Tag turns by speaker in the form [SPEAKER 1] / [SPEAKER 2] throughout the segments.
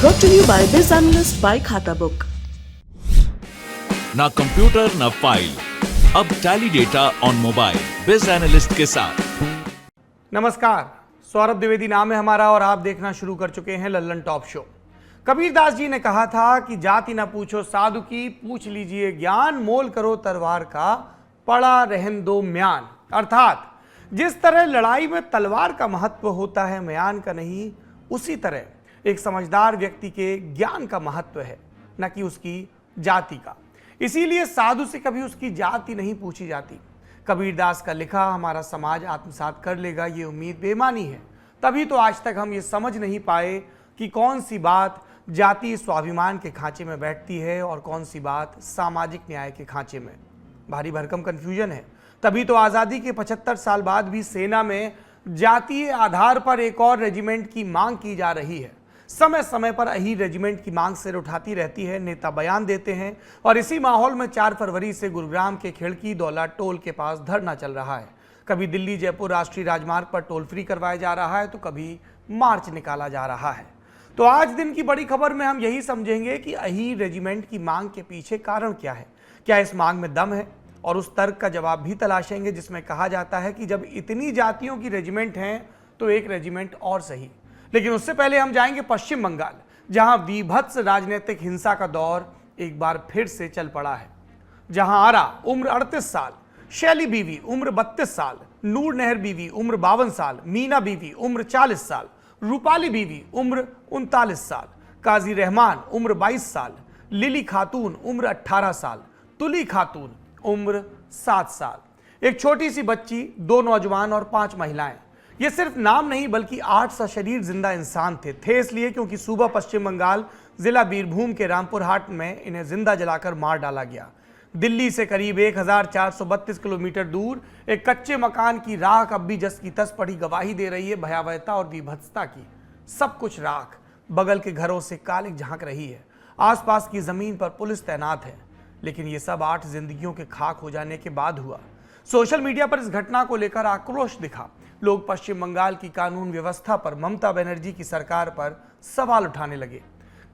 [SPEAKER 1] Brought to you by Biz Analyst by खाता book.
[SPEAKER 2] ना computer ना फाइल, अब टैली डेटा ऑन मोबाइल बिज एनालिस्ट के साथ।
[SPEAKER 3] नमस्कार, सौरभ द्विवेदी नाम है हमारा और आप देखना शुरू कर चुके हैं लल्लन टॉप शो। कबीरदास जी ने कहा था कि जाति ना पूछो साधु की, पूछ लीजिए ज्ञान, मोल करो तलवार का, पड़ा रहन दो म्यान। अर्थात जिस तरह लड़ाई में तलवार का महत्व होता है, म्यान का नहीं, उसी तरह एक समझदार व्यक्ति के ज्ञान का महत्व है, न कि उसकी जाति का। इसीलिए साधु से कभी उसकी जाति नहीं पूछी जाती। कबीरदास का लिखा हमारा समाज आत्मसात कर लेगा, ये उम्मीद बेमानी है। तभी तो आज तक हम ये समझ नहीं पाए कि कौन सी बात जाति स्वाभिमान के खांचे में बैठती है और कौन सी बात सामाजिक न्याय के खांचे में। भारी भरकम कंफ्यूजन है। तभी तो आज़ादी के 75 साल बाद भी सेना में जातीय आधार पर एक और रेजिमेंट की मांग की जा रही है। समय समय पर यही रेजिमेंट की मांग सिर उठाती रहती है, नेता बयान देते हैं और इसी माहौल में 4 फरवरी से गुरुग्राम के खिड़की दौला टोल के पास धरना चल रहा है। कभी दिल्ली जयपुर राष्ट्रीय राजमार्ग पर टोल फ्री करवाया जा रहा है तो कभी मार्च निकाला जा रहा है। तो आज दिन की बड़ी खबर में हम यही समझेंगे कि यही रेजिमेंट की मांग के पीछे कारण क्या है, क्या इस मांग में दम है, और उस तर्क का जवाब भी तलाशेंगे जिसमें कहा जाता है कि जब इतनी जातियों की रेजिमेंट हैं तो एक रेजिमेंट और सही। लेकिन उससे पहले हम जाएंगे पश्चिम बंगाल, जहां वीभत्स राजनीतिक हिंसा का दौर एक बार फिर से चल पड़ा है। जहां आरा उम्र 38 साल, शैली बीवी उम्र 32 साल, नूर नहर बीवी उम्र 52 साल, मीना बीवी उम्र 40 साल, रूपाली बीवी उम्र 39 साल, काजी रहमान उम्र 22 साल, लिली खातून उम्र 18 साल, तुली खातून उम्र 7 साल, एक छोटी सी बच्ची, 2 नौजवान और 5 महिलाएं। ये सिर्फ नाम नहीं बल्कि 8 सशरीर जिंदा इंसान थे इसलिए क्योंकि सूबा पश्चिम बंगाल जिला बीरभूम के रामपुर हाट में इन्हें जिंदा जलाकर मार डाला गया। दिल्ली से करीब 1432 किलोमीटर दूर एक कच्चे मकान की राख अब भी जस की तस पड़ी गवाही दे रही है भयावहता और विभत्सता की। सब कुछ राख, बगल के घरों से कालिक झांक रही है, आसपास की जमीन पर पुलिस तैनात है। लेकिन ये सब 8 जिंदगियों के खाक हो जाने के बाद हुआ। सोशल मीडिया पर इस घटना को लेकर आक्रोश दिखा। लोग पश्चिम बंगाल की कानून व्यवस्था पर, ममता बनर्जी की सरकार पर सवाल उठाने लगे।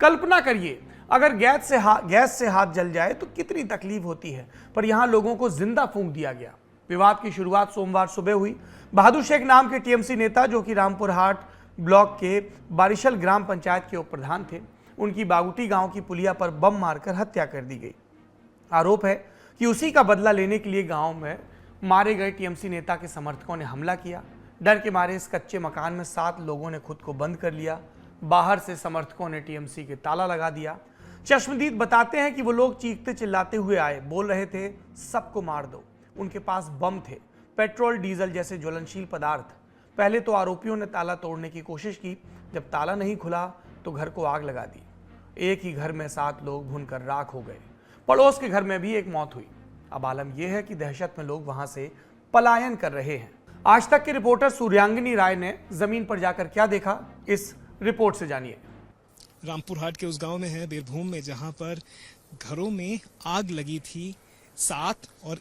[SPEAKER 3] कल्पना करिए अगर गैस से हाथ जल जाए तो कितनी तकलीफ होती है, पर यहां लोगों को जिंदा फूंक दिया गया। विवाद की शुरुआत सोमवार सुबह हुई। बहादुर शेख नाम के टीएमसी नेता, जो कि रामपुर हाट ब्लॉक के बारिशल ग्राम पंचायत के उप प्रधान थे, उनकी बागुटी गांव की पुलिया पर बम मारकर हत्या कर दी गई। आरोप है कि उसी का बदला लेने के लिए गांव में मारे गए टीएमसी नेता के समर्थकों ने हमला किया। डर के मारे इस कच्चे मकान में 7 लोगों ने खुद को बंद कर लिया। बाहर से समर्थकों ने टीएमसी के ताला लगा दिया। चश्मदीद बताते हैं कि वो लोग चीखते चिल्लाते हुए आए, बोल रहे थे सबको मार दो। उनके पास बम थे, पेट्रोल डीजल जैसे ज्वलनशील पदार्थ। पहले तो आरोपियों ने ताला तोड़ने की कोशिश की। जब ताला नहीं खुला तो घर को आग लगा दी। एक ही घर में 7 लोग भुनकर राख हो गए। पड़ोस के घर में भी एक मौत हुई। अब आलम यह है कि दहशत में लोग वहां से पलायन कर रहे हैं। आज तक के रिपोर्टर सूर्यांगिनी राय ने जमीन पर जाकर क्या देखा, इस रिपोर्ट से जानिए।
[SPEAKER 4] रामपुर हाट के उस गांव में है, बीरभूम में, जहां पर घरों में आग लगी थी। 7 और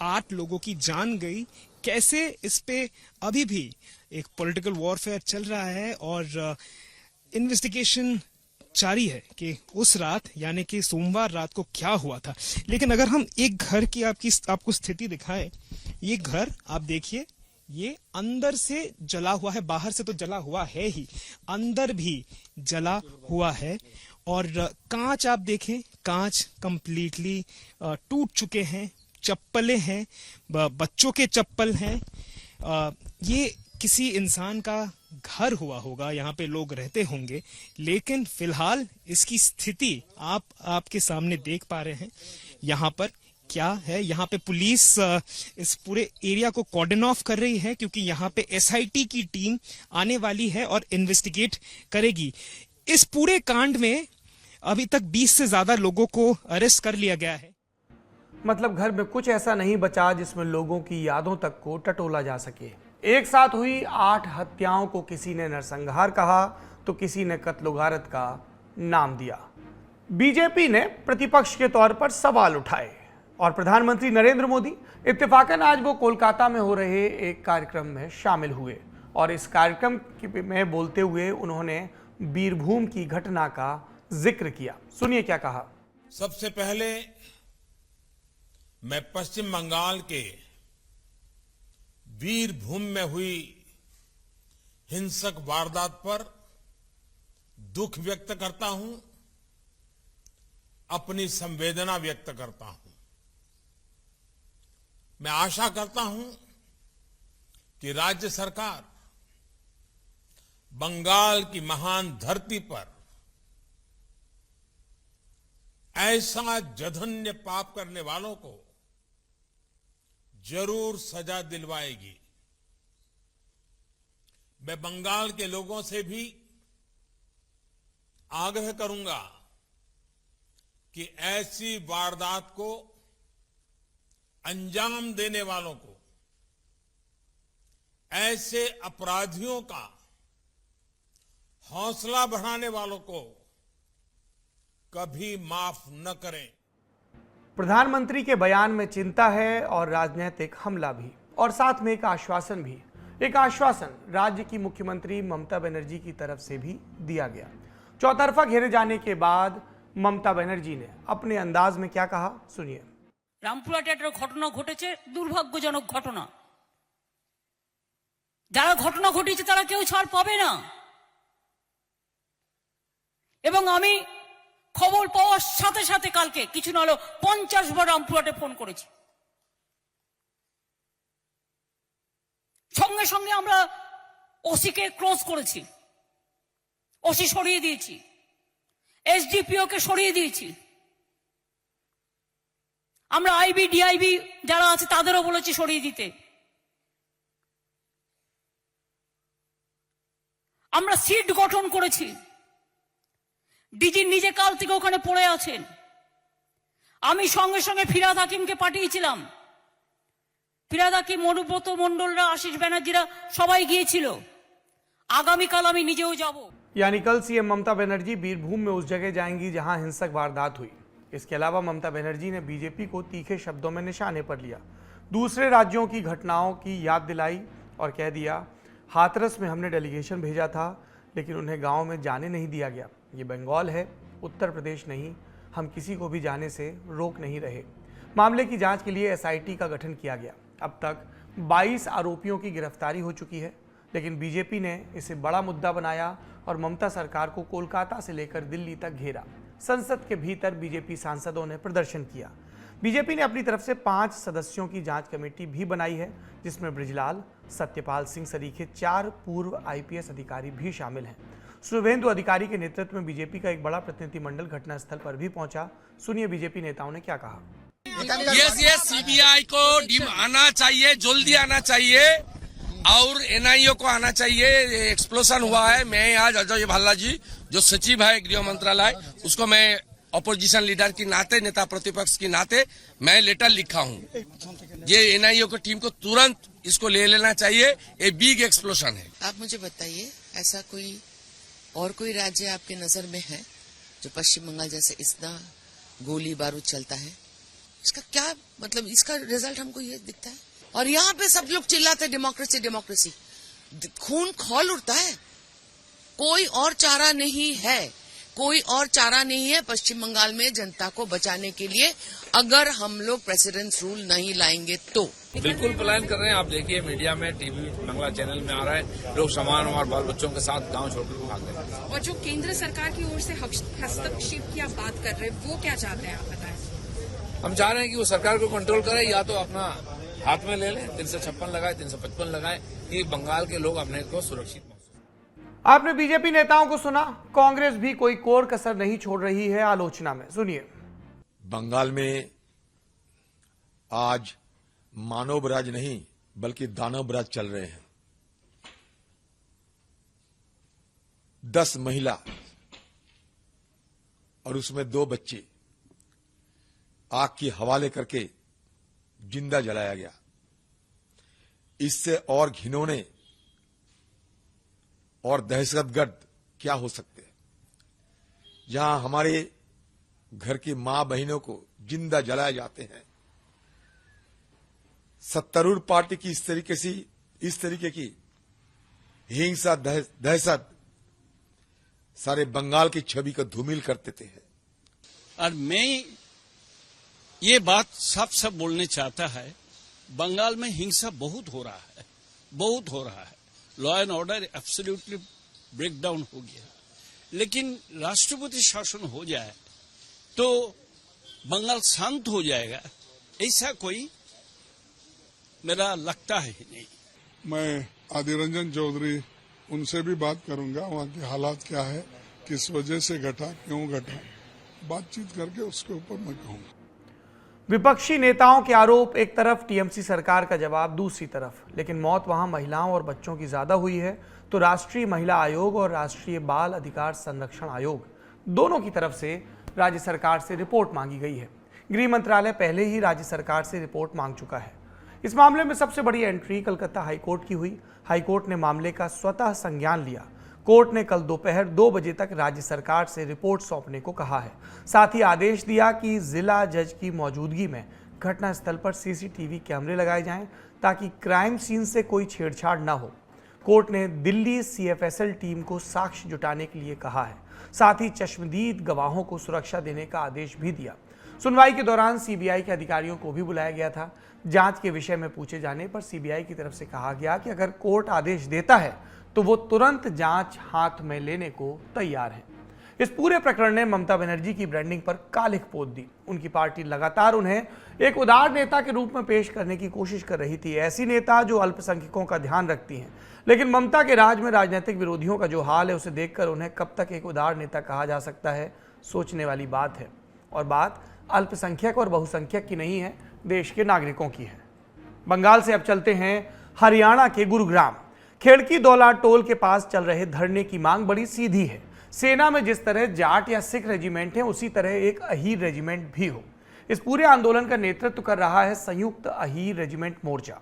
[SPEAKER 4] 8 लोगों की जान गई। कैसे, इस पे अभी भी एक पॉलिटिकल वॉरफेयर चल रहा है और इन्वेस्टिगेशन जारी है कि उस रात यानी कि सोमवार रात को क्या हुआ था। लेकिन अगर हम एक घर की आपको स्थिति दिखाएं, ये घर आप देखिए, ये अंदर से जला हुआ है। बाहर से तो जला हुआ है ही, अंदर भी जला हुआ है। और कांच आप देखें, कांच कंप्लीटली टूट चुके हैं। चप्पलें हैं, बच्चों के चप्पल हैं। ये किसी इंसान का घर हुआ होगा, यहाँ पे लोग रहते होंगे। लेकिन फिलहाल इसकी स्थिति आपके सामने देख पा रहे हैं। यहाँ पर क्या है, यहाँ पे पुलिस इस पूरे एरिया को कॉर्डन ऑफ कर रही है क्योंकि यहाँ पे एसआईटी की टीम आने वाली है और इन्वेस्टिगेट करेगी। इस पूरे कांड में अभी तक 20 से ज्यादा लोगों को अरेस्ट कर लिया गया है।
[SPEAKER 3] मतलब घर में कुछ ऐसा नहीं बचा जिसमें लोगों की यादों तक को टटोला जा सके। एक साथ हुई 8 हत्याओं को किसी ने नरसंहार कहा तो किसी ने कत्लोगारत का नाम दिया। बीजेपी ने प्रतिपक्ष के तौर पर सवाल उठाए और प्रधानमंत्री नरेंद्र मोदी इत्तेफाकन आज वो कोलकाता में हो रहे एक कार्यक्रम में शामिल हुए और इस कार्यक्रम में बोलते हुए उन्होंने बीरभूम की घटना का जिक्र किया। सुनिए क्या कहा।
[SPEAKER 5] सबसे पहले मैं पश्चिम बंगाल के बीरभूम में हुई हिंसक वारदात पर दुख व्यक्त करता हूं, अपनी संवेदना व्यक्त करता हूं। मैं आशा करता हूं कि राज्य सरकार बंगाल की महान धरती पर ऐसा जघन्य पाप करने वालों को जरूर सजा दिलवाएगी। मैं बंगाल के लोगों से भी आग्रह करूंगा कि ऐसी वारदात को अंजाम देने वालों को, ऐसे अपराधियों का हौसला बढ़ाने वालों को कभी माफ न करें।
[SPEAKER 3] प्रधानमंत्री के बयान में चिंता है और राजनीतिक हमला भी, और साथ में एक आश्वासन भी। एक आश्वासन राज्य की मुख्यमंत्री ममता बनर्जी की तरफ से भी दिया गया। चौतरफा घेरे जाने के बाद ममता बनर्जी ने अपने अंदाज में क्या कहा, सुनिए।
[SPEAKER 6] রামপুরহাটে একটা ঘটনা ঘটেছে, দুর্ভাগ্যজনক ঘটনা। যারা ঘটনা ঘটিয়েছে তারা কেউ ছাড় পাবে না। এবং আমি খবর পাওয়ার সাথে সাথে কালকে কিছু না হলো 50 বার রামপুরহাটে ফোন করেছি। সঙ্গে সঙ্গে আমরা ওসিকে ক্লোজ করেছি, ওসি সরিয়ে দিয়েছি, এসডিপিও কে সরিয়ে দিয়েছি। আমরা আইবি ডিআইবি যারা আছে তাদেরও বলেছি সরিয়ে দিতে। আমরা সিট গঠন করেছি। ডিজি নিজে কাল থেকে ওখানে পড়ে আছেন। আমি সঙ্গে সঙ্গে ফিরহাদ হাকিমকে পাঠিয়েছিলাম। ফিরহাদ হাকিম, অনুব্রত মণ্ডলরা, আশিস ব্যানার্জিরা সবাই গিয়েছিল। আগামীকাল আমি নিজেও যাব।
[SPEAKER 3] यानी कल सीएम ममता बनर्जी बीरभूम में उस जगह जाएंगी जहां हिंसक वारदात हुई। इसके अलावा ममता बनर्जी ने बीजेपी को तीखे शब्दों में निशाने पर लिया, दूसरे राज्यों की घटनाओं की याद दिलाई और कह दिया हाथरस में हमने डेलीगेशन भेजा था लेकिन उन्हें गांव में जाने नहीं दिया गया। ये बंगाल है, उत्तर प्रदेश नहीं, हम किसी को भी जाने से रोक नहीं रहे। मामले की जांच के लिए एसआईटी का गठन किया गया। अब तक 22 आरोपियों की गिरफ्तारी हो चुकी है, लेकिन बीजेपी ने इसे बड़ा मुद्दा बनाया और ममता सरकार को कोलकाता से लेकर दिल्ली तक घेरा। संसद के भीतर बीजेपी सांसदों ने प्रदर्शन किया। बीजेपी ने अपनी तरफ से 5 सदस्यों की जांच कमेटी भी बनाई है, जिसमें बृजलाल, सत्यपाल सिंह सरीखे 4 पूर्व आईपीएस अधिकारी भी शामिल हैं। शुभेंदु अधिकारी के नेतृत्व में बीजेपी का एक बड़ा प्रतिनिधिमंडल घटनास्थल पर भी पहुंचा। सुनिए बीजेपी नेताओं ने क्या कहा।
[SPEAKER 7] ये सीबीआई को आना चाहिए, जल्दी आना चाहिए और एनआईओ को आना चाहिए। एक्सप्लोजन हुआ है। मैं आज अजय भल्ला जी जो सचिव है गृह मंत्रालय, उसको मैं अपोजिशन लीडर की नाते, नेता प्रतिपक्ष की नाते मैं लेटर लिखा हूँ। ये एनआईओ की टीम को तुरंत इसको ले लेना चाहिए। ये बिग एक्सप्लोजन है।
[SPEAKER 8] आप मुझे बताइए, ऐसा कोई और कोई राज्य आपके नजर में है जो पश्चिम बंगाल जैसे इतना गोली बारूद चलता है? इसका क्या मतलब, इसका रिजल्ट हमको ये दिखता है। और यहाँ पे सब लोग चिल्लाते डेमोक्रेसी डेमोक्रेसी, खून खौल उठता है। कोई और चारा नहीं है, कोई और चारा नहीं है पश्चिम बंगाल में जनता को बचाने के लिए, अगर हम लोग प्रेसिडेंट्स रूल नहीं लाएंगे तो।
[SPEAKER 7] बिल्कुल प्लान कर रहे हैं। आप देखिए मीडिया में, टीवी बंगला चैनल में आ रहा है, लोग सामान और बाल बच्चों के साथ गांव छोड़कर भाग रहे हैं।
[SPEAKER 9] और जो केंद्र सरकार की ओर से हस्तक्षेप की आप बात कर रहे हैं, वो क्या चाहते हैं आप बताएं।
[SPEAKER 7] हम चाह रहे हैं कि वो सरकार को कंट्रोल करे, या तो अपना हाथ में ले लें, 356 लगाए, 355 लगाए, कि बंगाल के लोग अपने को सुरक्षित महसूस।
[SPEAKER 3] आपने बीजेपी नेताओं को सुना। कांग्रेस भी कोई कोर कसर नहीं छोड़ रही है आलोचना में। सुनिए।
[SPEAKER 10] बंगाल में आज मानव राज नहीं बल्कि दानव राज चल रहे हैं। 10 महिला और उसमें 2 बच्चे आग की हवाले करके जिंदा जलाया गया। इससे और घिनौने और दहशतगर्द क्या हो सकते हैं। जहां हमारे घर की मां बहनों को जिंदा जलाए जाते हैं। सत्तारूढ़ पार्टी की इस तरीके की हिंसा, दहशत सारे बंगाल की छवि को धूमिल कर देते हैं।
[SPEAKER 11] और मैं ये बात सब बोलने चाहता है, बंगाल में हिंसा बहुत हो रहा है, बहुत हो रहा है। Law and order absolutely breakdown हो गया। लेकिन राष्ट्रपति शासन हो जाए तो बंगाल शांत हो जाएगा, ऐसा कोई मेरा लगता है ही नहीं।
[SPEAKER 12] मैं आदिर रंजन चौधरी उनसे भी बात करूंगा, वहाँ के हालात क्या है, किस वजह से घटा, क्यों घटा, बातचीत करके उसके ऊपर मैं कहूँगा।
[SPEAKER 3] विपक्षी नेताओं के आरोप एक तरफ, टीएमसी सरकार का जवाब दूसरी तरफ। लेकिन मौत वहां महिलाओं और बच्चों की ज्यादा हुई है तो राष्ट्रीय महिला आयोग और राष्ट्रीय बाल अधिकार संरक्षण आयोग दोनों की तरफ से राज्य सरकार से रिपोर्ट मांगी गई है। गृह मंत्रालय पहले ही राज्य सरकार से रिपोर्ट मांग चुका है। इस मामले में सबसे बड़ी एंट्री कलकत्ता हाईकोर्ट की हुई। हाईकोर्ट ने मामले का स्वतः संज्ञान लिया। कोर्ट ने कल दोपहर 2 बजे तक राज्य सरकार से रिपोर्ट सौंपने को कहा है। साथ ही आदेश दिया कि जिला जज की मौजूदगी में घटनास्थल पर सीसीटीवी कैमरे लगाए जाएं ताकि क्राइम सीन से कोई छेड़छाड़ न हो। कोर्ट ने दिल्ली सीएफएसएल टीम को साक्ष्य जुटाने के लिए कहा है। साथ ही चश्मदीद गवाहों को सुरक्षा देने का आदेश भी दिया। सुनवाई के दौरान सीबीआई के अधिकारियों को भी बुलाया गया था। जांच के विषय में पूछे जाने पर सीबीआई की तरफ से कहा गया कि अगर कोर्ट आदेश देता है तो वो तुरंत जांच हाथ में लेने को तैयार है। इस पूरे प्रकरण ने ममता बनर्जी की ब्रांडिंग पर कालिख पोत दी। उनकी पार्टी लगातार उन्हें एक उदार नेता के रूप में पेश करने की कोशिश कर रही थी, ऐसी नेता जो अल्पसंख्यकों का ध्यान रखती हैं। लेकिन ममता के राज में राजनीतिक विरोधियों का जो हाल है उसे देखकर उन्हें कब तक एक उदार नेता कहा जा सकता है, सोचने वाली बात है। और बात अल्पसंख्यक और बहुसंख्यक की नहीं है, देश के नागरिकों की है। बंगाल से अब चलते हैं हरियाणा के गुरुग्राम। खेड़की दौला टोल के पास चल रहे धरने की मांग बड़ी सीधी है। सेना में जिस तरह जाट या सिख रेजिमेंट है उसी तरह एक अहीर रेजिमेंट भी हो। इस पूरे आंदोलन का नेतृत्व कर रहा है संयुक्त अहीर रेजिमेंट मोर्चा।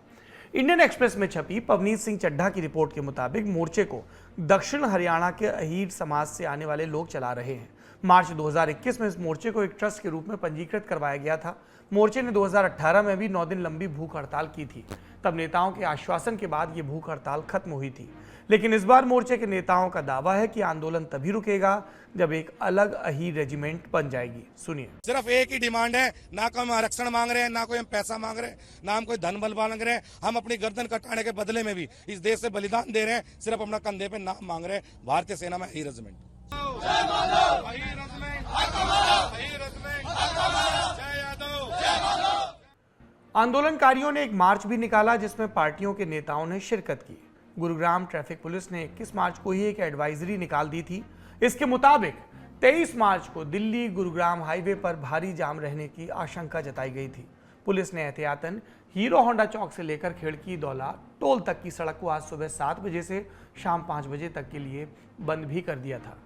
[SPEAKER 3] इंडियन एक्सप्रेस में छपी पवनीत सिंह चड्ढा की रिपोर्ट के मुताबिक मोर्चे को दक्षिण हरियाणा के अहीर समाज से आने वाले लोग चला रहे हैं। मार्च 2021 में इस मोर्चे को एक ट्रस्ट के रूप में पंजीकृत करवाया गया था। मोर्चे ने 2018 में भी 9 दिन लंबी भूख हड़ताल की थी। तब नेताओं के आश्वासन के बाद ये भूख हड़ताल खत्म हुई थी। लेकिन इस बार मोर्चे के नेताओं का दावा है कि आंदोलन तभी रुकेगा जब एक अलग अहीर रेजिमेंट बन जाएगी। सुनिए।
[SPEAKER 5] सिर्फ एक ही डिमांड है, ना कोई हम आरक्षण मांग रहे हैं, ना कोई हम पैसा मांग रहे हैं, ना हम कोई धन बल मांग रहे हैं। हम अपनी गर्दन कटाने के बदले में भी इस देश से बलिदान दे रहे हैं। सिर्फ अपना कंधे पे नाम मांग रहे हैं, भारतीय सेना में अहीर रेजिमेंट।
[SPEAKER 3] आंदोलनकारियों ने एक मार्च भी निकाला जिसमें पार्टियों के नेताओं ने शिरकत की। गुरुग्राम ट्रैफिक पुलिस ने 21 मार्च को ही एक एडवाइजरी निकाल दी थी। इसके मुताबिक 23 मार्च को दिल्ली गुरुग्राम हाईवे पर भारी जाम रहने की आशंका जताई गई थी। पुलिस ने एहतियातन हीरो होंडा चौक से लेकर खेड़की दौला टोल तक की सड़क को आज सुबह 7 बजे से शाम 5 बजे तक के लिए बंद भी कर दिया था।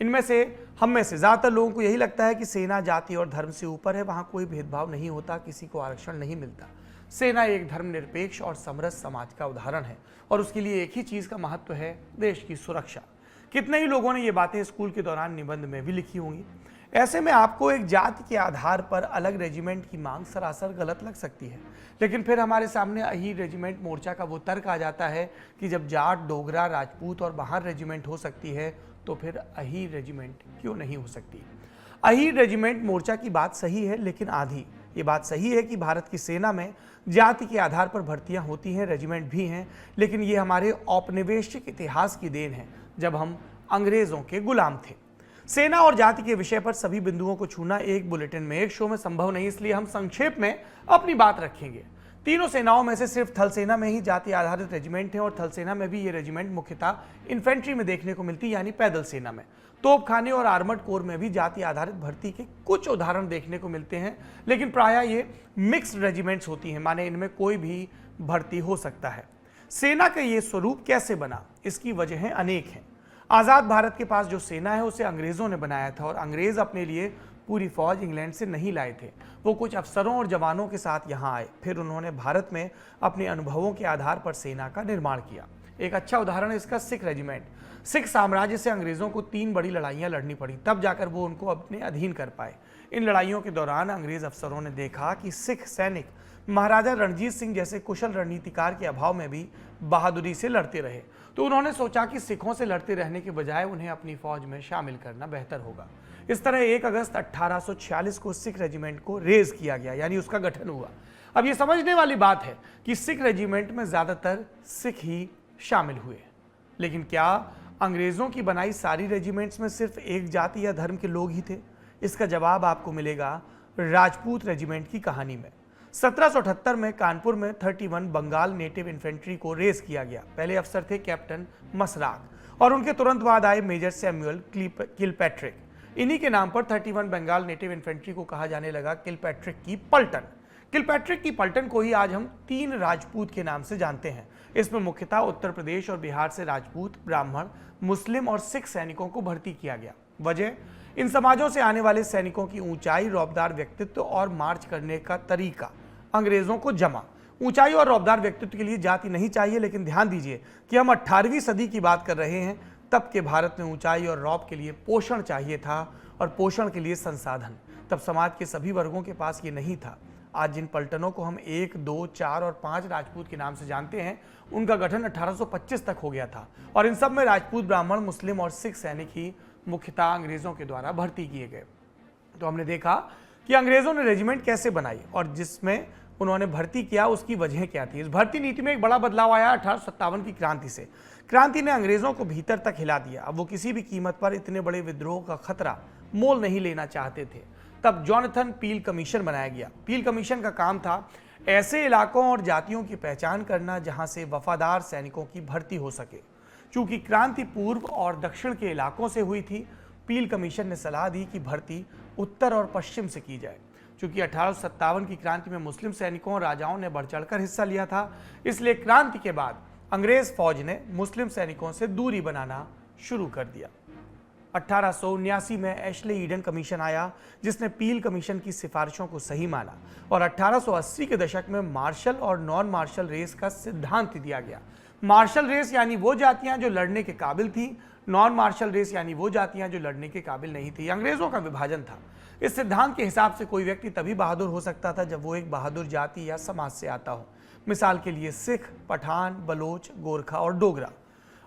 [SPEAKER 3] इनमें से हम में से ज़्यादातर लोगों को यही लगता है कि सेना जाति और धर्म से ऊपर है, वहाँ कोई भेदभाव नहीं होता, किसी को आरक्षण नहीं मिलता। सेना एक धर्मनिरपेक्ष और समरस समाज का उदाहरण है और उसके लिए एक ही चीज़ का महत्व है, देश की सुरक्षा। कितने ही लोगों ने ये बातें स्कूल के दौरान निबंध में भी लिखी होंगी। ऐसे में आपको एक जाति के आधार पर अलग रेजिमेंट की मांग सरासर गलत लग सकती है, लेकिन फिर हमारे सामने अहीर रेजिमेंट मोर्चा का वो तर्क आ जाता है कि जब जाट, डोगरा, राजपूत और बाहर रेजिमेंट हो सकती है तो फिर अहीर रेजिमेंट क्यों नहीं हो सकती। अहीर रेजिमेंट मोर्चा की बात सही है, लेकिन आधी। ये बात सही है कि भारत की सेना में जाति के आधार पर भर्तियां होती हैं, रेजिमेंट भी हैं, लेकिन ये हमारे औपनिवेशिक इतिहास की देन है, जब हम अंग्रेजों के गुलाम थे। सेना और जाति के विषय पर सभी बिंदुओं को छूना एक बुलेटिन में, एक शो में संभव नहीं, इसलिए हम संक्षेप में अपनी बात रखेंगे। तीनों सेनाओं में से सिर्फ थल सेना में ही जाति आधारित रेजिमेंट है और थल सेना में भी ये रेजिमेंट मुख्यतः इन्फेंट्री में देखने को मिलती है, यानी पैदल सेना में। तोपखाने और आर्मर्ड कोर में भी जाति आधारित भर्ती के कुछ उदाहरण देखने को मिलते हैं, लेकिन प्रायः ये मिक्स्ड रेजिमेंट्स होती हैं, माने इनमें कोई भी भर्ती हो सकता है। सेना का ये स्वरूप कैसे बना, इसकी वजहें अनेक हैं। आज़ाद भारत के पास जो सेना है उसे अंग्रेज़ों ने बनाया था और अंग्रेज़ अपने लिए पूरी फौज इंग्लैंड से नहीं लाए थे। वो कुछ अफसरों और जवानों के साथ यहाँ आए, फिर उन्होंने भारत में अपने अनुभवों के आधार पर सेना का निर्माण किया। एक अच्छा उदाहरण है इसका सिख रेजिमेंट। सिख साम्राज्य से अंग्रेज़ों को 3 बड़ी लड़ाइयाँ लड़नी पड़ी, तब जाकर वो उनको अपने अधीन कर पाए। इन लड़ाइयों के दौरान अंग्रेज़ अफसरों ने देखा कि सिख सैनिक महाराजा रणजीत सिंह जैसे कुशल रणनीतिकार के अभाव में भी बहादुरी से लड़ते रहे, तो उन्होंने सोचा कि सिखों से लड़ते रहने के बजाय उन्हें अपनी फौज में शामिल करना बेहतर होगा। इस तरह 1 अगस्त 1846 को सिख रेजिमेंट को रेज किया गया, यानी उसका गठन हुआ। अब ये समझने वाली बात है कि सिख रेजिमेंट में ज्यादातर सिख ही शामिल हुए, लेकिन क्या अंग्रेजों की बनाई सारी रेजिमेंट्स में सिर्फ एक जाति या धर्म के लोग ही थे? इसका जवाब आपको मिलेगा राजपूत रेजिमेंट की कहानी में। 1778 में कानपुर में 31 बंगाल नेटिव इन्फेंट्री को रेस किया गया। पहले अफसर थे कैप्टन मसराक और उनके तुरंत बाद आए मेजर सैमुअल किलपैट्रिक। इन्हीं के नाम पर 31 बंगाल नेटिव इन्फेंट्री को कहा जाने लगा किलपैट्रिक की पलटन। किलपैट्रिक की पलटन को ही आज हम 3 राजपूत के नाम से जानते हैं। इसमें मुख्यतः उत्तर प्रदेश और बिहार से राजपूत, ब्राह्मण, मुस्लिम और सिख सैनिकों को भर्ती किया गया। वजह, इन समाजों से आने वाले सैनिकों की ऊंचाई, रौबदार व्यक्तित्व और मार्च करने का तरीका अंग्रेजों को जमा। ऊंचाई और रौबदार व्यक्तित्व के लिए जाति नहीं चाहिए, लेकिन ध्यान दीजिए कि हम 18वीं सदी की बात कर रहे हैं। तब के भारत में ऊंचाई और रौब के लिए पोषण चाहिए था और पोषण के लिए संसाधन। तब समाज के सभी वर्गों के पास ये नहीं था। आज जिन पलटनों को हम 1, 2, 4 और 5 राजपूत के नाम से जानते हैं, उनका गठन 1825 तक हो गया था और इन सब में राजपूत, ब्राह्मण, मुस्लिम और सिख सैनिक ही मुख्यतः अंग्रेजों के द्वारा भर्ती किए गए। तो हमने देखा कि अंग्रेजों ने रेजिमेंट कैसे बनाई और जिसमें उन्होंने भर्ती किया उसकी वजह क्या थी। इस भर्ती नीति में एक बड़ा बदलाव आया 1857 की क्रांति से। क्रांति ने अंग्रेजों को भीतर तक हिला दिया। अब वो किसी भी कीमत पर इतने बड़े विद्रोह का खतरा मोल नहीं लेना चाहते थे। तब जॉनथन पील कमीशन बनाया गया। पील कमीशन का काम था ऐसे इलाकों और जातियों की पहचान करना जहां से वफादार सैनिकों की भर्ती हो सके। चूंकि क्रांति पूर्व और दक्षिण के इलाकों से हुई थी, पील कमीशन ने सलाह दी कि भर्ती उत्तर और पश्चिम से की जाए। चूंकि 1857 की क्रांति में मुस्लिम सैनिकों और राजाओं ने बढ़ चढ़कर हिस्सा लिया था, इसलिए क्रांति के बाद अंग्रेज फौज ने मुस्लिम सैनिकों से दूरी बनाना शुरू कर दिया। 1879 में एशले ईडन कमीशन आया, जिसने पील कमीशन की सिफारिशों को सही माना और 1880 के दशक में मार्शल और नॉन मार्शल रेस का सिद्धांत दिया गया। मार्शल रेस यानी वो जातियां जो लड़ने के काबिल थी, नॉन मार्शल रेस यानी वो जातियां जो लड़ने के काबिल नहीं थी। अंग्रेजों का विभाजन था। इस सिद्धांत के हिसाब से कोई व्यक्ति तभी बहादुर हो सकता था जब वो एक बहादुर जाति या समाज से आता हो। मिसाल के लिए सिख, पठान, बलोच, गोरखा और डोगरा।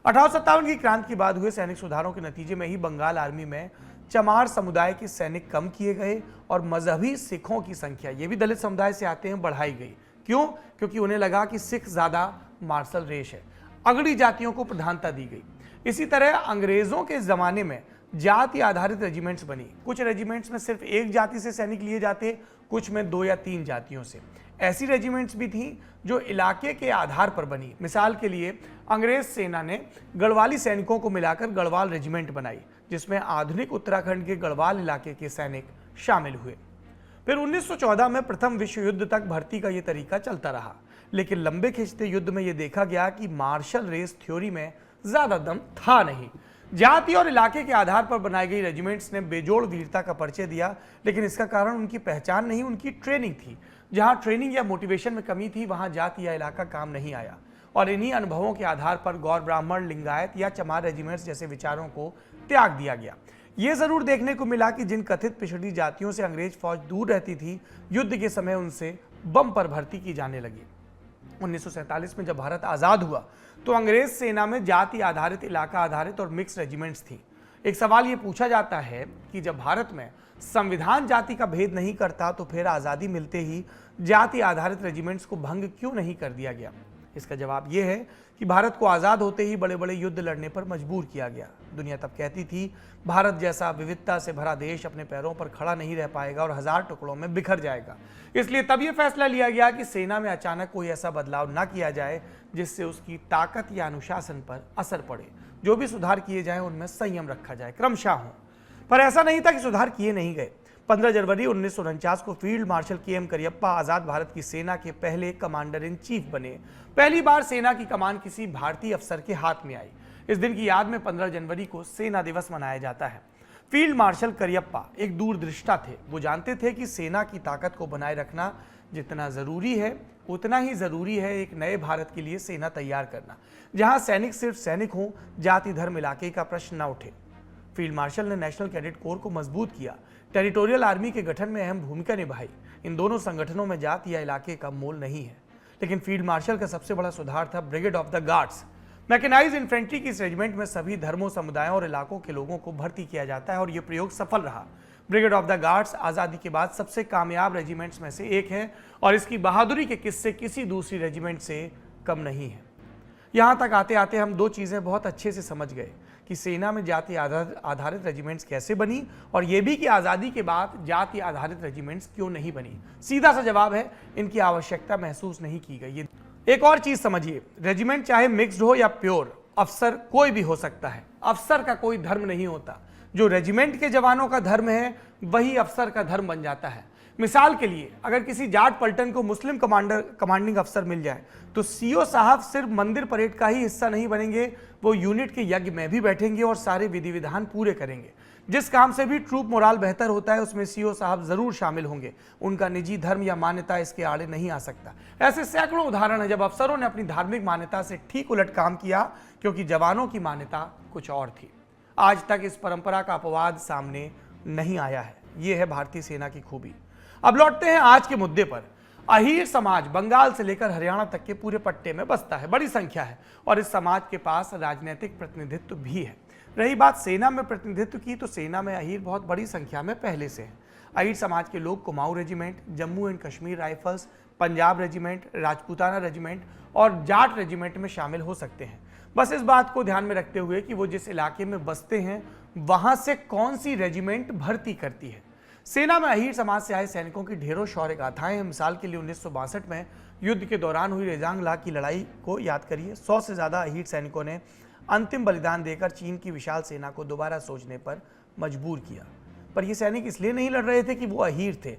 [SPEAKER 3] 1857 की क्रांति के बाद हुए सैनिक सुधारों के नतीजे में ही बंगाल आर्मी में चमार समुदाय के सैनिक कम किए गए और मजहबी सिखों की संख्या, ये भी दलित समुदाय से आते हैं, बढ़ाई गई। क्यों? क्योंकि उन्हें लगा कि सिख ज्यादा मार्शल रेस है। अगड़ी जातियों को प्रधानता दी गई। इसी तरह अंग्रेजों के जमाने में जाति आधारित रेजिमेंट्स बनी। कुछ रेजिमेंट्स में सिर्फ एक जाति से सैनिक लिए जाते, कुछ में 2 या 3 जातियों से। ऐसी रेजिमेंट्स भी थीं जो इलाके के आधार पर बनी। मिसाल के लिए अंग्रेज सेना ने गढ़वाली सैनिकों को मिलाकर गढ़वाल रेजिमेंट बनाई, जिसमें आधुनिक उत्तराखंड के गढ़वाल इलाके के सैनिक शामिल हुए। फिर 1914 में प्रथम विश्व युद्ध तक भर्ती का ये तरीका चलता रहा, लेकिन लंबे खिंचते युद्ध में यह देखा गया कि मार्शल रेस थ्योरी में ज्यादा दम था नहीं। जाति और इलाके के आधार पर बनाई गई रेजिमेंट्स ने बेजोड़ वीरता का परिचय दिया, लेकिन इसका कारण उनकी पहचान नहीं, उनकी ट्रेनिंग थी। जहां ट्रेनिंग या मोटिवेशन में कमी थी, वहां जाति या इलाका काम नहीं आया और इन्हीं अनुभवों के आधार पर गौर ब्राह्मण, लिंगायत या चमार रेजिमेंट्स जैसे विचारों को त्याग दिया गया। ये जरूर देखने को मिला कि जिन कथित पिछड़ी जातियों से अंग्रेज फौज दूर रहती थी, युद्ध के समय उनसे बम पर भर्ती की जाने लगी। 1947 में जब भारत आजाद हुआ तो अंग्रेज सेना में जाति आधारित, इलाका आधारित और मिक्स रेजिमेंट्स थी। एक सवाल ये पूछा जाता है कि जब भारत में संविधान जाति का भेद नहीं करता, तो फिर आजादी मिलते ही जाति आधारित रेजिमेंट्स को भंग क्यों नहीं कर दिया गया? इसका जवाब यह है कि भारत को आजाद होते ही बड़े बड़े युद्ध लड़ने पर मजबूर किया गया। दुनिया तब कहती थी भारत जैसा विविधता से भरा देश अपने पैरों पर खड़ा नहीं रह पाएगा और 1000 टुकड़ों में बिखर जाएगा। इसलिए तब यह फैसला लिया गया कि सेना में अचानक कोई ऐसा बदलाव ना किया जाए जिससे उसकी ताकत या अनुशासन पर असर पड़े। जो भी सुधार किए जाएं उनमें संयम रखा जाए, क्रमशः हो। पर ऐसा नहीं था कि सुधार किए नहीं गए। 15 जनवरी 1949 को फील्ड मार्शल के.एम. करियप्पा आजाद भारत की सेना के पहले कमांडर इन चीफ बने। पहली बार सेना की कमान किसी भारतीय अफसर के हाथ में आई। इस दिन की याद में 15 जनवरी को सेना दिवस मनाया जाता है। फील्ड मार्शल करियप्पा एक दूरदृष्टा थे। वो जानते थे कि सेना की ताकत को बनाए रखना जितना जरूरी है, उतना ही जरूरी है एक नए भारत के लिए सेना तैयार करना, जहां सैनिक सिर्फ सैनिक हों, जाति धर्म इलाके का प्रश्न न उठे। फील्ड मार्शल ने नेशनल कैडेट कोर को मजबूत किया, टेरिटोरियल आर्मी के गठन में अहम भूमिका निभाई। इन दोनों संगठनों में जाति या इलाके का मोल नहीं है, लेकिन फील्ड मार्शल का सबसे बड़ा सुधार था brigade of the guards. Mechanised infantry की इस रेजिमेंट में सभी धर्मों, समुदायों और इलाकों के लोगों को भर्ती किया जाता है और यह प्रयोग सफल रहा। ब्रिगेड ऑफ द गार्ड्स आज़ादी के बाद सबसे कामयाब रेजिमेंट्स में से एक है और इसकी बहादुरी के किस्से किसी दूसरी रेजिमेंट से कम नहीं है। यहाँ तक आते आते हम दो चीज़ें बहुत अच्छे से समझ गए कि सेना में जाति आधारित रेजिमेंट्स कैसे बनी और यह भी कि आज़ादी के बाद जाति आधारित रेजिमेंट्स क्यों नहीं बनी। सीधा सा जवाब है, इनकी आवश्यकता महसूस नहीं की गई। एक और चीज़ समझिए, रेजिमेंट चाहे मिक्स्ड हो या प्योर, अफसर कोई भी हो सकता है। अफसर का कोई धर्म नहीं होता। जो रेजिमेंट के जवानों का धर्म है वही अफसर का धर्म बन जाता है। मिसाल के लिए अगर किसी जाट पलटन को मुस्लिम कमांडिंग अफसर मिल जाए तो सीओ साहब सिर्फ मंदिर परेड का ही हिस्सा नहीं बनेंगे, वो यूनिट के यज्ञ में भी बैठेंगे और सारे विधि विधान पूरे करेंगे। जिस काम से भी ट्रूप मोराल बेहतर होता है उसमें सीओ साहब जरूर शामिल होंगे। उनका निजी धर्म या मान्यता इसके आड़े नहीं आ सकता। ऐसे सैकड़ों उदाहरण हैं जब अफसरों ने अपनी धार्मिक मान्यता से ठीक उलट काम किया क्योंकि जवानों की मान्यता कुछ और थी। आज तक इस परंपरा का अपवाद सामने नहीं आया है। यह है भारतीय सेना की खूबी। अब लौटते हैं आज के मुद्दे पर। अहीर समाज बंगाल से लेकर हरियाणा तक के पूरे पट्टे में बसता है, बड़ी संख्या है और इस समाज के पास राजनीतिक प्रतिनिधित्व भी है। रही बात सेना में प्रतिनिधित्व की, तो सेना में अहीर बहुत बड़ी संख्या में पहले से हैं। अहीर समाज के लोग Kumaon regiment, Jammu and Kashmir rifles, Punjab regiment, Rajputana regiment और जाट रेजिमेंट में शामिल हो सकते हैं। बस इस बात को ध्यान में रखते हुए कि वो जिस इलाके में बसते हैं वहां से कौन सी रेजिमेंट भर्ती करती है। सेना में अहीर समाज से आए सैनिकों की ढेरों शौर्य गाथाएं हैं। मिसाल के लिए 1962 में युद्ध के दौरान हुई रेजांगला की लड़ाई को याद करिए। 100 से ज्यादा अहीर सैनिकों ने अंतिम बलिदान देकर चीन की विशाल सेना को दोबारा सोचने पर मजबूर किया। पर ये सैनिक इसलिए नहीं लड़ रहे थे कि वो अहीर थे,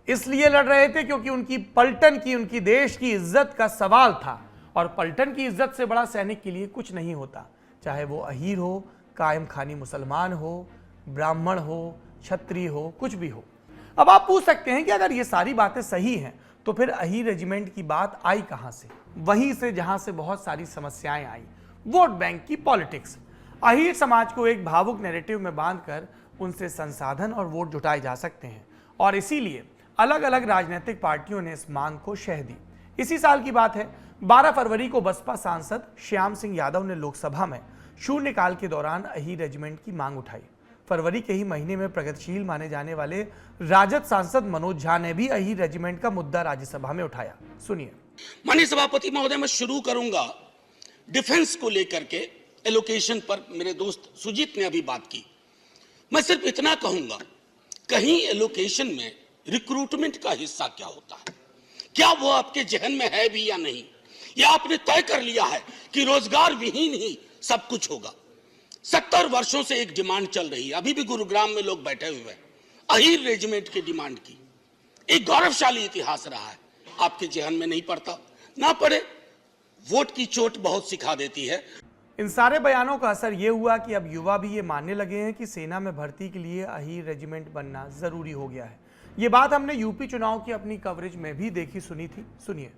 [SPEAKER 3] इसलिए लड़ रहे थे क्योंकि उनकी पलटन की, उनकी देश की इज्जत का सवाल था। और पलटन की इज्जत से बड़ा सैनिक के लिए कुछ नहीं होता, चाहे वो अहीर हो, कायम खानी मुसलमान हो, ब्राह्मण हो, क्षत्रिय हो, कुछ भी हो। अब आप पूछ सकते हैं कि अगर ये सारी बातें सही हैं तो फिर अहीर रेजिमेंट की बात आई कहां से? वहीं से जहां से बहुत सारी समस्याएं आई, वोट बैंक की पॉलिटिक्स। अहीर समाज को एक भावुक नैरेटिव में बांधकर उनसे संसाधन और वोट जुटाए जा सकते हैं और इसीलिए अलग अलग राजनीतिक पार्टियों ने इस मांग को शह दी। इसी साल की बात है, 12 फरवरी को बसपा सांसद श्याम सिंह यादव ने लोकसभा में शून्यकाल के दौरान अहीर रेजिमेंट की मांग उठाई। फरवरी के ही महीने में प्रगतिशील माने जाने वाले राजद सांसद मनोज झा ने भी अहीर रेजिमेंट का मुद्दा राज्यसभा में उठाया। सुनिए।
[SPEAKER 13] माननीय सभापति महोदय, मैं शुरू करूंगा डिफेंस को लेकर के एलोकेशन पर। मेरे दोस्त सुजीत ने अभी बात की। मैं सिर्फ इतना कहूंगा, कहीं एलोकेशन में रिक्रूटमेंट का हिस्सा क्या होता है, क्या वो आपके जहन में है भी या नहीं? या आपने तय कर लिया है कि रोजगार विहीन ही सब कुछ होगा? 70 वर्षों से एक डिमांड चल रही है, अभी भी गुरुग्राम में लोग बैठे हुए हैं, अहीर रेजिमेंट की डिमांड की। एक गौरवशाली इतिहास रहा है, आपके जहन में नहीं पड़ता? ना पड़े, वोट की चोट बहुत सिखा देती है।
[SPEAKER 3] इन सारे बयानों का असर यह हुआ कि अब युवा भी ये मानने लगे हैं कि सेना में भर्ती के लिए अहीर रेजिमेंट बनना जरूरी हो गया है। ये बात हमने यूपी चुनाव की अपनी कवरेज में भी देखी सुनी थी। सुनिए।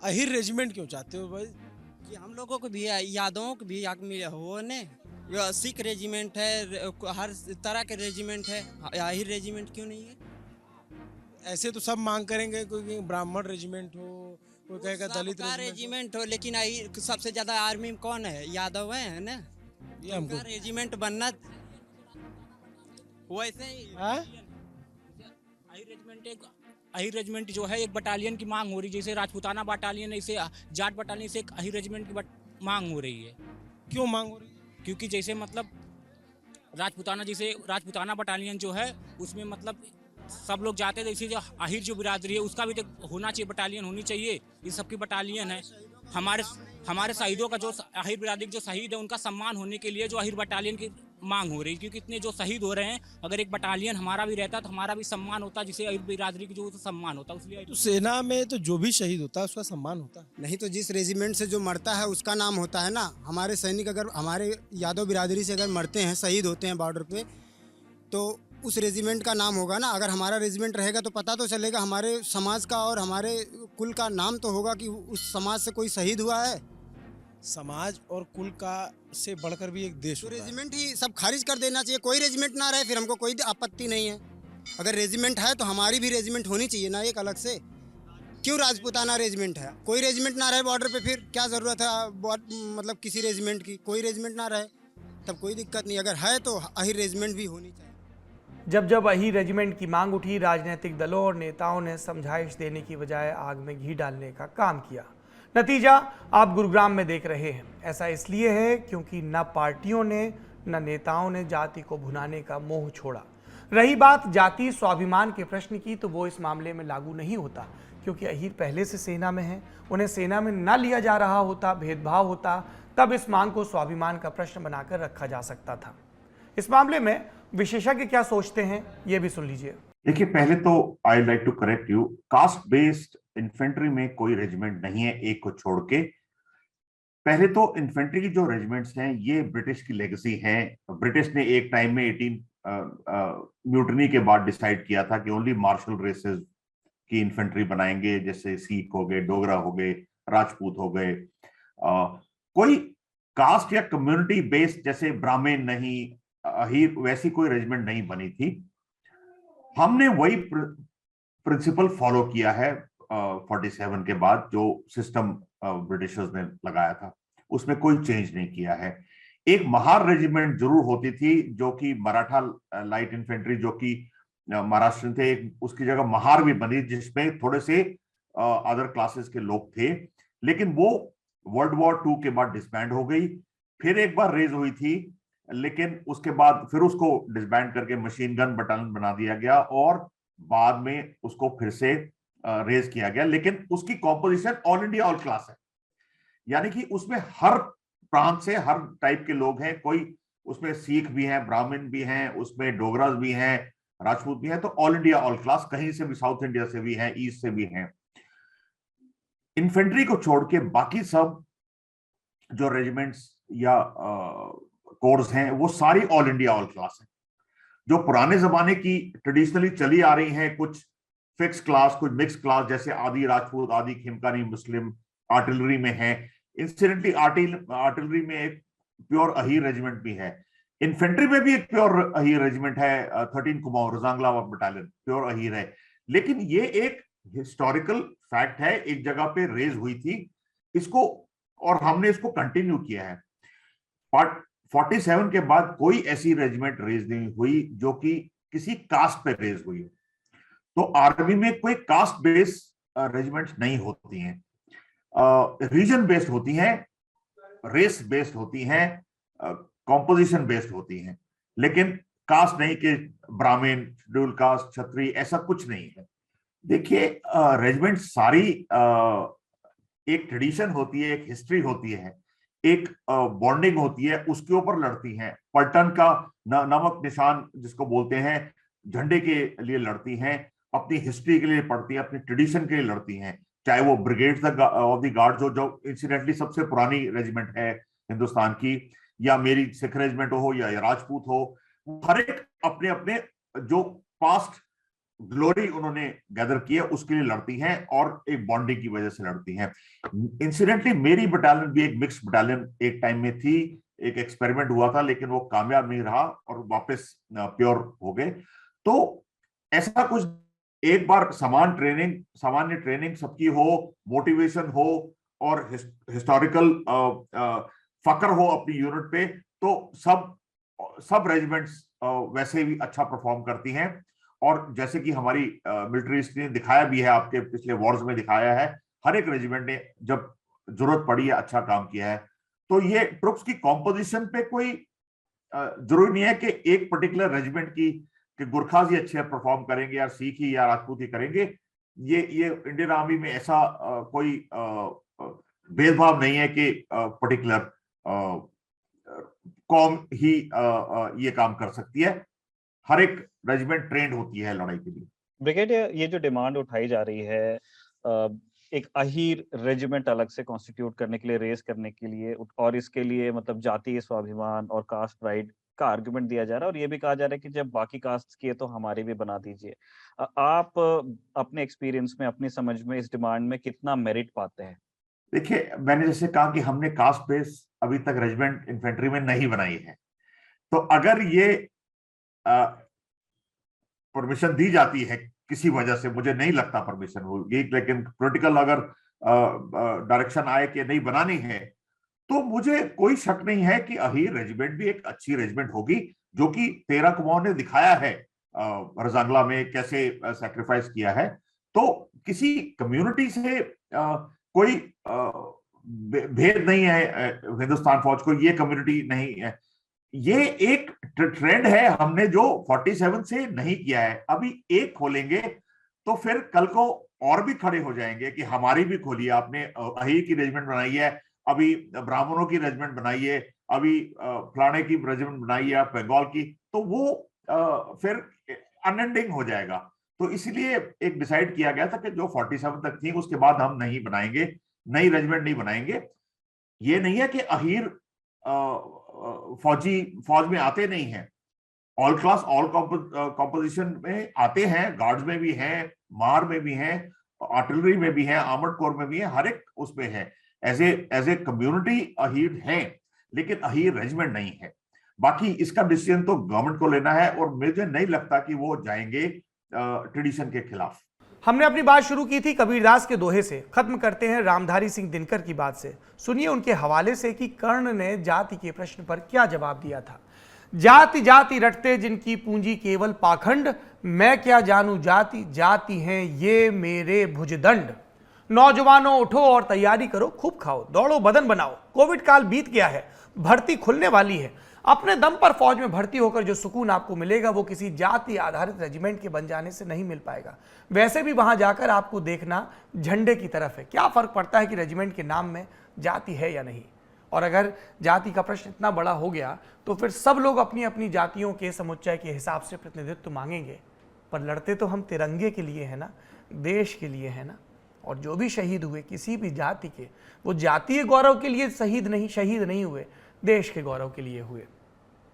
[SPEAKER 14] अहीर रेजिमेंट क्यों चाहते हो भाई? कि हम लोगों को भी यादवों को भी हो ने, सिख रेजिमेंट है, हर तरह के रेजिमेंट है, अहीर रेजिमेंट क्यों नहीं है?
[SPEAKER 15] ऐसे तो सब मांग करेंगे, कोई ब्राह्मण रेजिमेंट हो, कोई कहेगा दलित
[SPEAKER 14] रेजिमेंट हो, लेकिन सबसे ज्यादा आर्मी में कौन है? यादव है ना। ये हमको रेजिमेंट बनना वैसे ही।
[SPEAKER 16] अहीर रेजिमेंट जो है एक बटालियन की मांग हो रही है, जैसे राजपूताना बटालियन है, इसे जाट बटालियन से एक अहीर रेजिमेंट की मांग हो रही है।
[SPEAKER 15] क्यों मांग हो रही है?
[SPEAKER 16] क्योंकि जैसे मतलब राजपूताना बटालियन जो है उसमें मतलब सब लोग जाते हैं, जैसे जो अहीर जो बिरादरी है उसका भी तो होना चाहिए, बटालियन होनी चाहिए। ये सबकी बटालियन है। हमारे शहीदों का जो अहीर बिरादरी जो शहीद है उनका सम्मान होने के लिए जो अहीर बटालियन की मांग हो रही है, क्योंकि इतने जो शहीद हो रहे हैं, अगर एक बटालियन हमारा भी रहता तो हमारा भी सम्मान होता, जिसे अहीर बिरादरी की जो सम्मान होता। इसलिए
[SPEAKER 15] तो सेना में तो जो भी शहीद होता है उसका सम्मान होता है।
[SPEAKER 17] नहीं तो जिस रेजिमेंट से जो मरता है उसका नाम होता है ना। हमारे सैनिक अगर हमारे यादव बिरादरी से अगर मरते हैं, शहीद होते हैं बॉर्डर पे, तो उस रेजिमेंट का नाम होगा ना। अगर हमारा रेजिमेंट रहेगा तो पता तो चलेगा हमारे समाज का और हमारे कुल का नाम तो होगा कि उस समाज से कोई शहीद हुआ है।
[SPEAKER 15] समाज और कुल का से बढ़कर भी एक देश
[SPEAKER 17] तो रेजिमेंट ही सब खारिज कर देना चाहिए। कोई रेजिमेंट ना रहे फिर हमको कोई आपत्ति नहीं है। अगर रेजिमेंट है तो हमारी भी रेजिमेंट होनी चाहिए ना, एक अलग से। क्यों राजपूताना रेजिमेंट है? कोई रेजिमेंट ना रहे बॉर्डर पे, फिर क्या ज़रूरत है मतलब किसी रेजिमेंट की? कोई रेजिमेंट ना रहे तब कोई दिक्कत नहीं, अगर है तो अहिर रेजिमेंट भी होनी चाहिए।
[SPEAKER 3] जब अहिर रेजिमेंट की मांग उठी, राजनीतिक दलों और नेताओं ने समझाइश देने की बजाय आग में घी डालने का काम किया। नतीजा आप गुरुग्राम में देख रहे हैं। ऐसा इसलिए है क्योंकि न पार्टियों ने न नेताओं ने जाति को भुनाने का मोह छोड़ा। रही बात जाति स्वाभिमान के प्रश्न की, तो वो इस मामले में लागू नहीं होता, क्योंकि अहिर पहले से सेना में है। उन्हें सेना में न लिया जा रहा होता, भेदभाव होता, तब इस मांग को स्वाभिमान का प्रश्न बनाकर रखा जा सकता था। इस मामले में विशेषज्ञ क्या सोचते हैं, ये भी सुन लीजिए।
[SPEAKER 18] देखिए, पहले तो I like to correct you, caste based infantry में कोई रेजिमेंट नहीं है, एक को छोड़ के। पहले तो इन्फेंट्री की जो रेजिमेंट्स हैं ये ब्रिटिश की लेगेसी हैं। ब्रिटिश ने एक टाइम में 18 म्यूटनी के बाद डिसाइड किया था कि ओनली मार्शल रेसेस की इन्फेंट्री बनाएंगे, जैसे सिख हो गए, डोगरा हो गए, राजपूत हो गए। कोई कास्ट या कम्युनिटी बेस्ड जैसे ब्राह्मण नहीं, अहीर, वैसी कोई रेजिमेंट नहीं बनी थी। हमने वही प्रिंसिपल फॉलो किया है 47 के बाद, जो सिस्टम ब्रिटिशर्स ने लगाया था, उसमें कोई चेंज नहीं किया है। एक महार रेजिमेंट जरूर होती थी, जो कि मराठा लाइट इन्फेंट्री, जो कि महाराष्ट्र थे, उसकी जगह महार भी बनी, जिसमें थोड़े से अदर क्लासेस के लोग थे, लेकिन वो वर्ल्ड वॉर 2 के बाद डिसबैंड हो गई। फिर एक बार रेज हुई थी, लेकिन उसके बाद फिर उसको डिसबैंड करके मशीन गन बटालियन बना दिया गया और बाद में उसको फिर से रेज किया गया। लेकिन उसकी composition all India all class है, यानी कि उसमें हर प्रांत से हर टाइप के लोग हैं। कोई उसमें सिख भी हैं, ब्राह्मण भी हैं, उसमें डोगरास भी हैं, राजपूत भी हैं, तो ऑल इंडिया ऑल क्लास, कहीं से भी, साउथ इंडिया से भी हैं, ईस्ट से भी हैं। इन्फेंट्री को छोड़ के बाकी सब जो रेजिमेंट्स या कोर्स हैं वो सारी ऑल इंडिया ऑल क्लास है। जो पुराने जमाने की ट्रेडिशनली चली आ रही हैं, कुछ फिक्स क्लास, कुछ मिक्स क्लास, जैसे आदि राजपूत, आदि खिमकानी मुस्लिम आर्टिलरी में है। इंसिडेंटली आर्टिलरी में एक प्योर अहीर रेजिमेंट भी है। इन्फेंट्री में भी एक प्योर अहीर रेजिमेंट है, 13 कुमाऊं रजांगला बटालियन प्योर अहीर है। लेकिन ये एक हिस्टोरिकल फैक्ट है, एक जगह पे रेज हुई थी इसको, और हमने इसको कंटिन्यू किया है। पार्ट 47 के बाद कोई ऐसी रेजिमेंट रेज नहीं हुई जो कि किसी कास्ट पे रेज हुई। तो आर्मी में कोई कास्ट बेस्ड रेजिमेंट नहीं होती हैं, रीजन बेस्ड होती हैं, रेस बेस्ड होती हैं, कॉम्पोजिशन बेस्ड होती हैं, लेकिन कास्ट नहीं कि ब्राह्मण, शेड्यूल कास्ट, क्षत्रिय, ऐसा कुछ नहीं है। देखिए, रेजिमेंट सारी एक ट्रेडिशन होती है, एक हिस्ट्री होती है, एक बॉन्डिंग होती है, उसके ऊपर लड़ती हैं। पलटन का नमक निशान जिसको बोलते हैं, झंडे के लिए लड़ती हैं, अपनी हिस्ट्री के लिए पढ़ती हैं, अपनी ट्रेडिशन के लिए लड़ती हैं। चाहे वो ब्रिगेड ऑफ द गार्ड जो इंसिडेंटली सबसे पुरानी रेजिमेंट है हिंदुस्तान की, या मेरी सिख रेजिमेंट हो या राजपूत हो, हर एक अपने अपने जो पास्ट ग्लोरी उन्होंने गैदर की है उसके लिए लड़ती हैं और एक बॉन्डिंग की वजह से लड़ती हैं। इंसिडेंटली मेरी बटालियन भी एक मिक्स बटालियन एक टाइम में थी, एक एक्सपेरिमेंट हुआ था, लेकिन वो कामयाब नहीं रहा और वापस प्योर हो गए। तो ऐसा कुछ, एक बार सामान्य ट्रेनिंग सबकी हो, मोटिवेशन हो और हिस्टोरिकल फकर हो अपनी यूनिट पे, तो सब रेजिमेंट्स वैसे भी अच्छा परफॉर्म करती हैं। और जैसे कि हमारी मिलिट्री हिस्ट्री ने दिखाया भी है, आपके पिछले वॉर्स में दिखाया है, हर एक रेजिमेंट ने जब जरूरत पड़ी है अच्छा काम किया है। तो ये ट्रुप्स की कॉम्पोजिशन पे कोई जरूरी नहीं है कि एक पर्टिकुलर रेजिमेंट की कि गुरखाज ही अच्छे परफॉर्म करेंगे या सिख ही या राजपूत ही करेंगे। ये इंडियन आर्मी में ऐसा कोई भेदभाव नहीं है कि पर्टिकुलर कौम ही ये काम कर सकती है। हर एक रेजिमेंट ट्रेंड होती है लड़ाई के लिए।
[SPEAKER 19] ब्रिगेडियर, ये जो डिमांड उठाई जा रही है एक अहीर रेजिमेंट अलग से कॉन्स्टिट्यूट करने के लिए, रेस करने के लिए, और इसके लिए मतलब जातीय स्वाभिमान और कास्ट प्राइड का आर्गुमेंट दिया जा रहा है, और ये भी कहा जा रहा है कि जब बाकी कास्ट की है तो हमारी भी बना दीजिए। आप अपने एक्सपीरियंस में, अपनी समझ में इस डिमांड में कितना मेरिट पाते हैं?
[SPEAKER 18] देखिए, मैंने जैसे कहा कि हमने कास्ट बेस अभी तक रेजिमेंट इन्फेंट्री में नहीं बनाई है, तो अगर ये परमिशन दी जाती है किसी वजह से, मुझे नहीं लगता परमिशन होगी, लेकिन पॉलिटिकल अगर डायरेक्शन आए कि नहीं बनानी है, तो मुझे कोई शक नहीं है कि अहीर रेजिमेंट भी एक अच्छी रेजिमेंट होगी, जो कि 13 कुमाऊं ने दिखाया है रजांगला में कैसे सैक्रिफाइस किया है। तो किसी कम्युनिटी से कोई भेद नहीं है हिंदुस्तान फौज को, ये कम्युनिटी नहीं है, ये एक ट्रेंड है, हमने जो 47 से नहीं किया है, अभी एक खोलेंगे तो फिर कल को और भी खड़े हो जाएंगे कि हमारी भी खोलिए, आपने अहीर की रेजिमेंट बनाई है, अभी ब्राह्मणों की रेजिमेंट बनाई है, अभी फलाने की रेजिमेंट बनाई है बंगाल की, तो वो फिर अनएंडिंग हो जाएगा। तो इसलिए एक डिसाइड किया गया था कि जो 47 तक थी उसके बाद हम नहीं बनाएंगे, नई रेजिमेंट नहीं बनाएंगे। ये नहीं है कि अहीर फौज में आते नहीं हैं, ऑल क्लास ऑल कॉम्पोजिशन में आते हैं, गार्ड्स में भी हैं, मार में भी हैं, आर्टिलरी में भी हैं, आर्मर्ड कोर में भी हैं, हर एक उसमें है। एज ए कम्युनिटी अहीर है, लेकिन अहीर रेजिमेंट नहीं है। बाकी इसका डिसीजन तो गवर्नमेंट को लेना है, और मुझे नहीं लगता कि वो जाएंगे ट्रेडिशन के खिलाफ।
[SPEAKER 3] हमने अपनी बात शुरू की थी कबीरदास के दोहे से, खत्म करते हैं रामधारी सिंह दिनकर की बात से। सुनिए उनके हवाले से कि कर्ण ने जाति के प्रश्न पर क्या जवाब दिया था। जाति जाति रटते जिनकी पूंजी केवल पाखंड, मैं क्या जानू जाति, जाति हैं ये मेरे भुजदंड। नौजवानों उठो और तैयारी करो, खूब खाओ, दौड़ो, बदन बनाओ, कोविड काल बीत गया है, भर्ती खुलने वाली है। अपने दम पर फौज में भर्ती होकर जो सुकून आपको मिलेगा वो किसी जाति आधारित रेजिमेंट के बन जाने से नहीं मिल पाएगा। वैसे भी वहां जाकर आपको देखना झंडे की तरफ है, क्या फर्क पड़ता है कि रेजिमेंट के नाम में जाति है या नहीं। और अगर जाति का प्रश्न इतना बड़ा हो गया तो फिर सब लोग अपनी अपनी जातियों के समुच्चय के हिसाब से प्रतिनिधित्व मांगेंगे, पर लड़ते तो हम तिरंगे के लिए है ना, देश के लिए है ना। और जो भी शहीद हुए किसी भी जाति के, वो जातीय गौरव के लिए शहीद नहीं हुए, देश के गौरव के लिए हुए।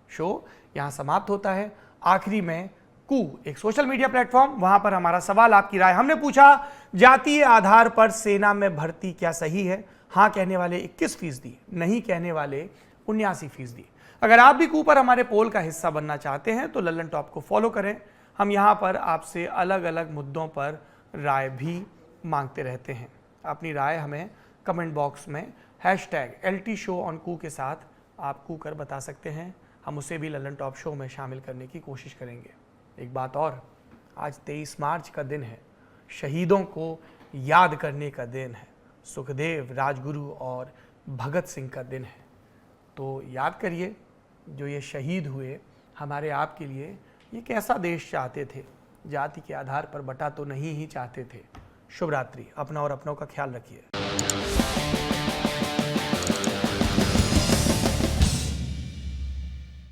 [SPEAKER 3] शो यहाँ समाप्त होता है। आखिरी में कू एक सोशल मीडिया प्लेटफॉर्म, वहां पर हमारा सवाल, आपकी राय। हमने पूछा जातीय आधार पर सेना में भर्ती क्या सही है? हाँ कहने वाले 21%, नहीं कहने वाले 79%। अगर आप भी कू पर हमारे पोल का हिस्सा बनना चाहते हैं तो लल्लन टॉप को फॉलो करें। हम यहाँ पर आपसे अलग अलग मुद्दों पर राय भी मांगते रहते हैं। अपनी राय हमें कमेंट बॉक्स में #LTShowOnCoo के साथ आप कू कर बता सकते हैं। हम उसे भी लल्लन टॉप शो में शामिल करने की कोशिश करेंगे। एक बात और, आज 23 मार्च का दिन है, शहीदों को याद करने का दिन है, सुखदेव, राजगुरु और भगत सिंह का दिन है। तो याद करिए, जो ये शहीद हुए हमारे आप के लिए, ये कैसा देश चाहते थे, जाति के आधार पर बटा तो नहीं ही चाहते थे। शुभ रात्रि, अपना और अपनों का ख्याल रखिए।